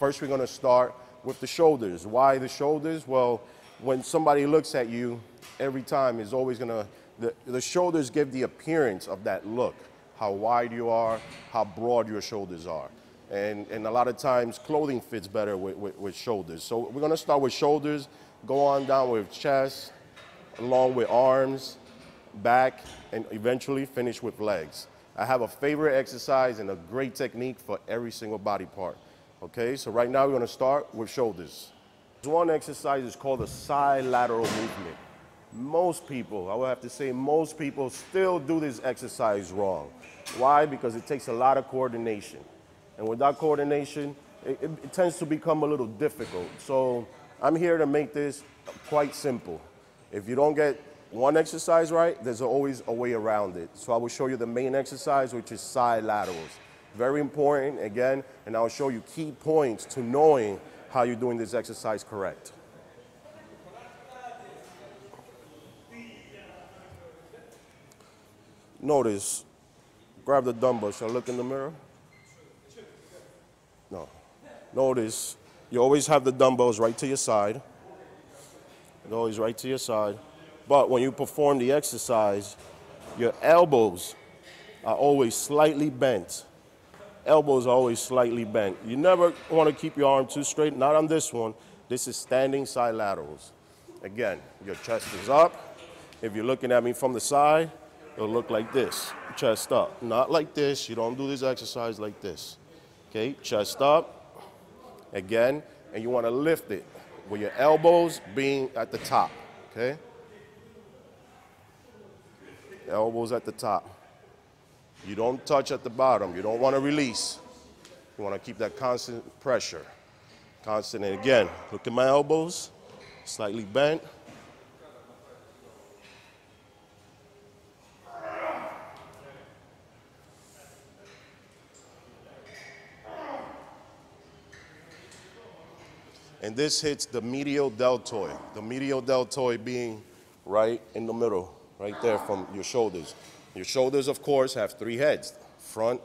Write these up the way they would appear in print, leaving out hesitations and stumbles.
First, we're gonna start with the shoulders. Why the shoulders? Well, when somebody looks at you, every time is always gonna, the shoulders give the appearance of that look, how wide you are, how broad your shoulders are. And a lot of times clothing fits better with shoulders. So we're gonna start with shoulders, go on down with chest, along with arms, back, and eventually finish with legs. I have a favorite exercise and a great technique for every single body part. Okay, so right now we're gonna start with shoulders. One exercise is called the side lateral movement. Most people, I would have to say most people still do this exercise wrong. Why? Because it takes a lot of coordination. And without coordination, it tends to become a little difficult. So I'm here to make this quite simple. If you don't get one exercise right, there's always a way around it. So I will show you the main exercise, which is side laterals. Very important, again, and I'll show you key points to knowing how you're doing this exercise correct. Notice, grab the dumbbell. Shall I look in the mirror? No. Notice, you always have the dumbbells right to your side. They're always right to your side. But when you perform the exercise, your elbows are always slightly bent. Elbows are always slightly bent. You never want to keep your arm too straight, not on this one. This is standing side laterals. Again, your chest is up. If you're looking at me from the side, it'll look like this, chest up. Not like this, you don't do this exercise like this. Okay, chest up, again, and you want to lift it with your elbows being at the top, okay? Elbows at the top. You don't touch at the bottom. You don't want to release. You want to keep that constant pressure. Constant, and again, look at my elbows, slightly bent. And this hits the medial deltoid. The medial deltoid being right in the middle, right there from your shoulders. Your shoulders, of course, have three heads: front,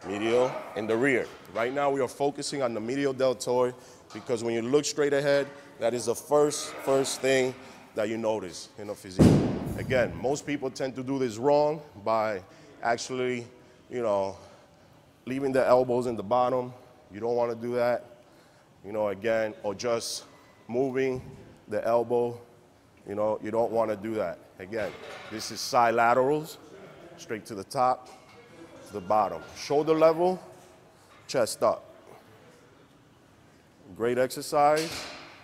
medial, and the rear. Right now, we are focusing on the medial deltoid because when you look straight ahead, that is the first thing that you notice in a physique. Again, most people tend to do this wrong by actually, leaving the elbows in the bottom. You don't want to do that. Again, or just moving the elbow, you don't want to do that. Again, this is side laterals, straight to the top, to the bottom. Shoulder level, chest up. Great exercise.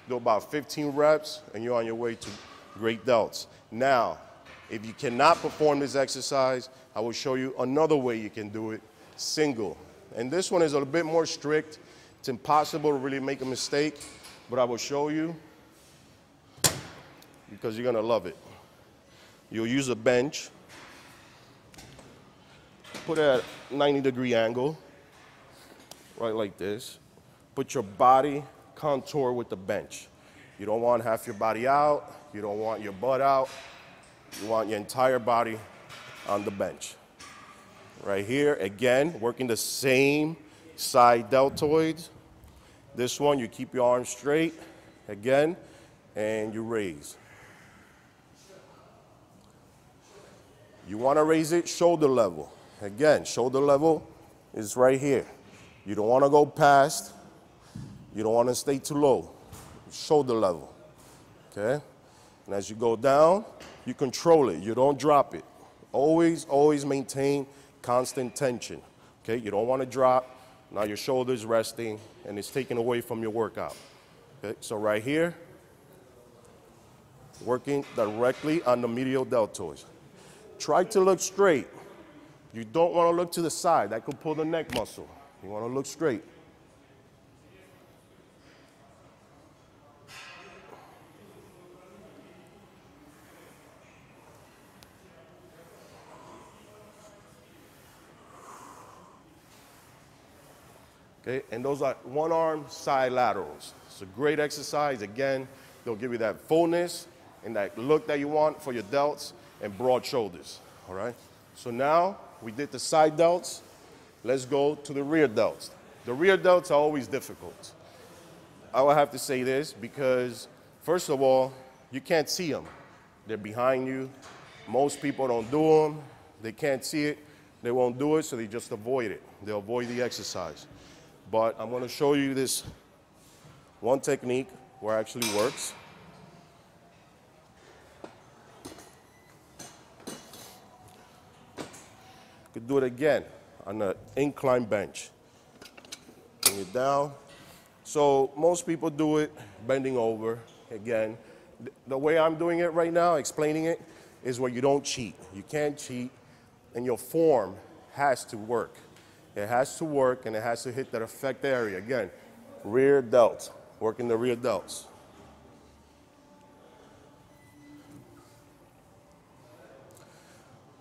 Do about 15 reps, and you're on your way to great delts. Now, if you cannot perform this exercise, I will show you another way you can do it, single. And this one is a little bit more strict. It's impossible to really make a mistake, but I will show you because you're gonna love it. You'll use a bench, put it at a 90-degree angle, right like this. Put your body contour with the bench. You don't want half your body out, you don't want your butt out, you want your entire body on the bench. Right here, again, working the same side deltoids. This one, you keep your arms straight, again, and you raise. You want to raise it shoulder level. Again, shoulder level is right here. You don't want to go past, you don't want to stay too low. Shoulder level, okay? And as you go down, you control it, you don't drop it. Always maintain constant tension, okay? You don't want to drop. Now your shoulder's resting, and it's taken away from your workout. Okay, so right here, working directly on the medial deltoids. Try to look straight. You don't want to look to the side. That could pull the neck muscle. You want to look straight. Okay, and those are one-arm side laterals. It's a great exercise. Again, they'll give you that fullness and that look that you want for your delts and broad shoulders, all right? So now we did the side delts. Let's go to the rear delts. The rear delts are always difficult. I would have to say this because, first of all, you can't see them. They're behind you. Most people don't do them. They can't see it. They won't do it, so they just avoid it. They'll avoid the exercise. But I'm going to show you this one technique where it actually works. You could do it again on an incline bench. Bring it down. So most people do it bending over. Again, the way I'm doing it right now, explaining it, is where you don't cheat. You can't cheat, and your form has to work. It has to work, and it has to hit that effect area. Again, rear delts, working the rear delts.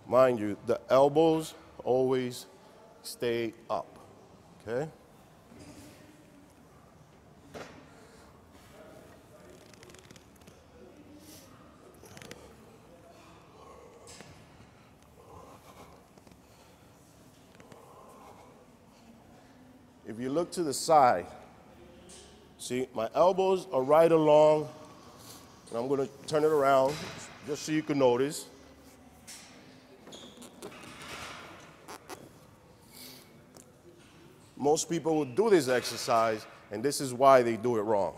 Mind you, the elbows always stay up, okay? If you look to the side, see, my elbows are right along, and I'm going to turn it around just so you can notice. Most people will do this exercise, and this is why they do it wrong.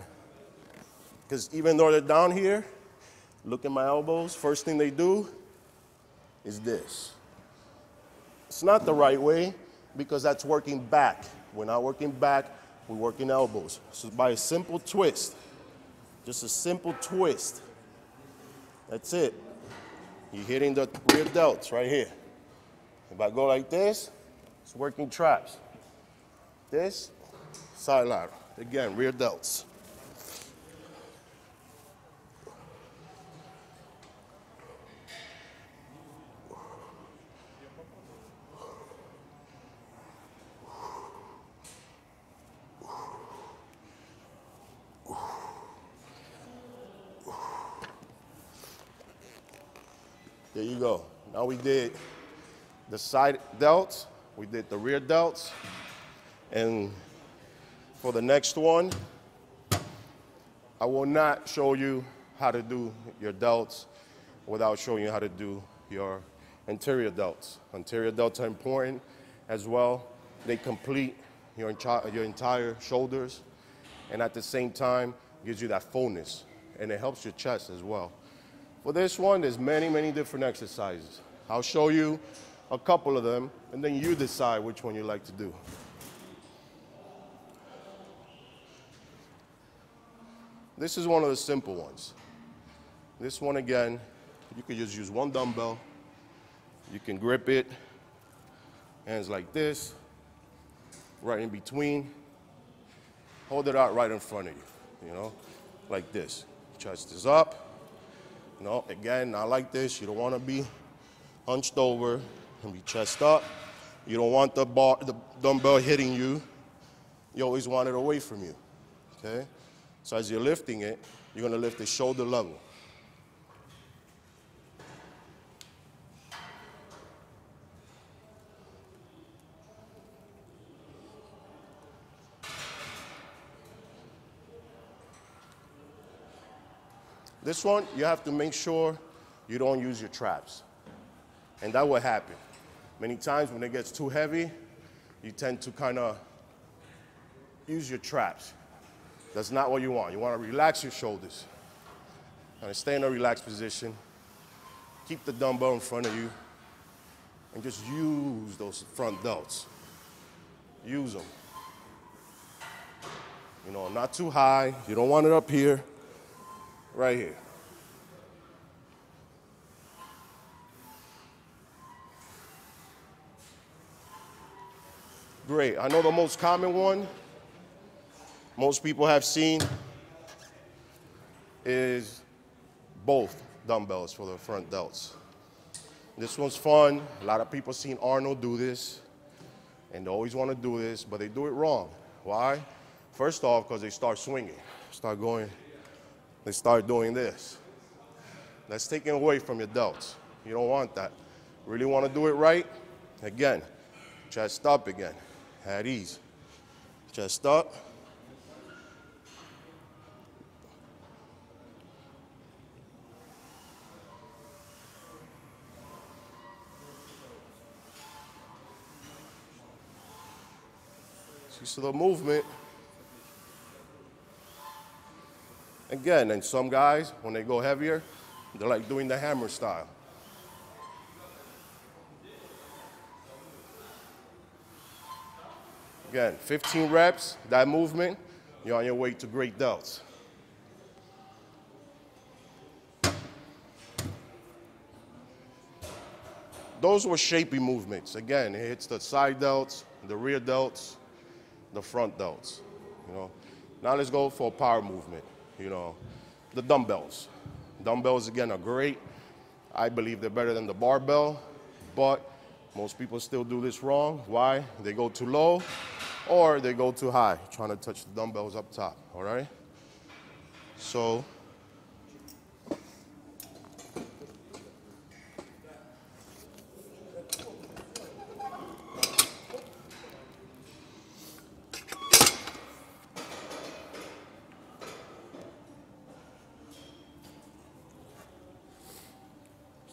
Because even though they're down here, look at my elbows, first thing they do is this. It's not the right way because that's working back. We're not working back, we're working elbows. So by a simple twist, just a simple twist, that's it. You're hitting the rear delts right here. If I go like this, it's working traps. This, side lateral. Again, rear delts. There you go. Now we did the side delts, we did the rear delts, and for the next one, I will not show you how to do your delts without showing you how to do your anterior delts. Anterior delts are important as well. They complete your entire shoulders, and at the same time, gives you that fullness, and it helps your chest as well. For this one, there's many, many different exercises. I'll show you a couple of them, and then you decide which one you like to do. This is one of the simple ones. This one, again, you could just use one dumbbell. You can grip it, hands like this, right in between. Hold it out right in front of you, like this. Chest is up. Again, not like this. You don't want to be hunched over and be chest up. You don't want the dumbbell hitting you. You always want it away from you, okay? So as you're lifting it, you're going to lift it shoulder level. This one, you have to make sure you don't use your traps. And that will happen. Many times when it gets too heavy, you tend to kind of use your traps. That's not what you want. You want to relax your shoulders. And stay in a relaxed position. Keep the dumbbell in front of you. And just use those front delts. Use them. Not too high. You don't want it up here. Right here. Great. I know the most common one most people have seen is both dumbbells for the front delts. This one's fun. A lot of people seen Arnold do this, and they always want to do this, but they do it wrong. Why? First off, because they start swinging, they start doing this. That's taken away from your delts. You don't want that. Really want to do it right? Again, chest up again, at ease. Chest up. See the movement. Again, and some guys, when they go heavier, they're like doing the hammer style. Again, 15 reps, that movement, you're on your way to great delts. Those were shapy movements. Again, it hits the side delts, the rear delts, the front delts, you know. Now let's go for a power movement, you know. The dumbbells. Dumbbells, again, are great. I believe they're better than the barbell, but most people still do this wrong. Why? They go too low or they go too high, trying to touch the dumbbells up top, all right? So,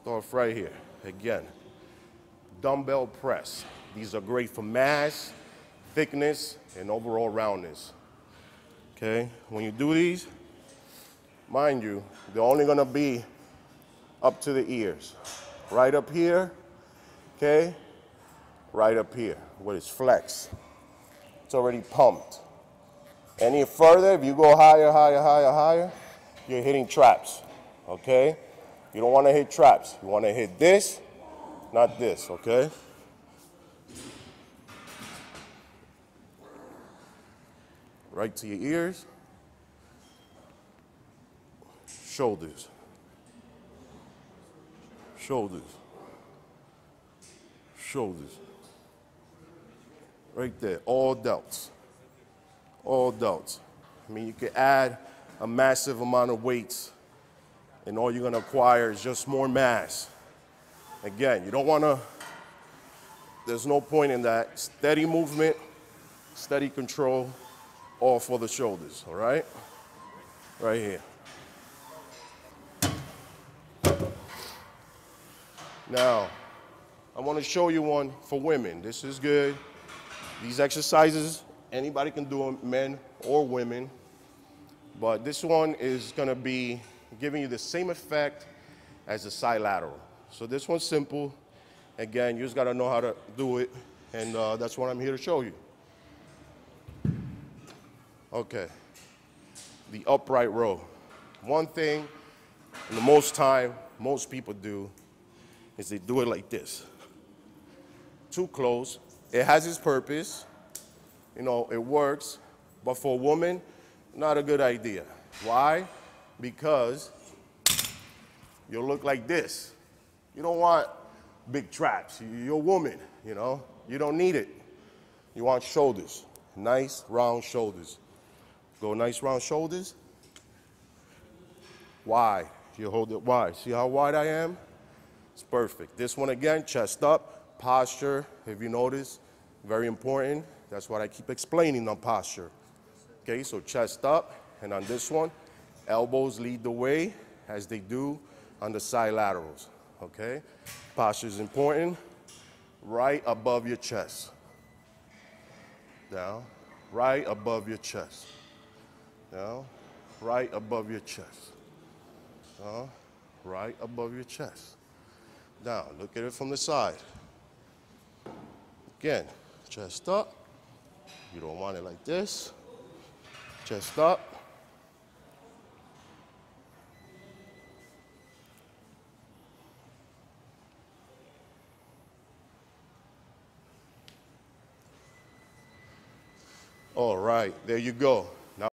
start right here. Again, dumbbell press. These are great for mass, thickness, and overall roundness. Okay, when you do these, mind you, they're only gonna be up to the ears. Right up here, okay, right up here, where it's flexed. It's already pumped. Any further, if you go higher, higher, higher, higher, you're hitting traps, okay? You don't want to hit traps. You want to hit this, not this, okay? Right to your ears. Shoulders. Shoulders. Shoulders. Right there, all delts. All delts. I mean, you can add a massive amount of weights and all you're gonna acquire is just more mass. Again, you don't wanna, there's no point in that. Steady movement, steady control, all for the shoulders, all right? Right here. Now, I wanna show you one for women. This is good. These exercises, anybody can do them, men or women, but this one is gonna be giving you the same effect as the side lateral. So this one's simple. Again, you just gotta know how to do it, and that's what I'm here to show you. Okay, the upright row. One thing, and the most time, most people do, is they do it like this. Too close. It has its purpose, you know, it works, but for a woman, not a good idea. Why? Because you'll look like this. You don't want big traps. You're a woman, you know. You don't need it. You want shoulders, nice round shoulders. Go nice round shoulders. Wide. You hold it wide. See how wide I am? It's perfect. This one again, chest up, posture, if you notice, very important. That's what I keep explaining on posture. Okay, so chest up, and on this one, elbows lead the way as they do on the side laterals, okay? Posture is important, right above your chest. Down, right above your chest. Down, right above your chest. Down, right above your chest. Down, look at it from the side. Again, chest up. You don't want it like this. Chest up. All right, there you go.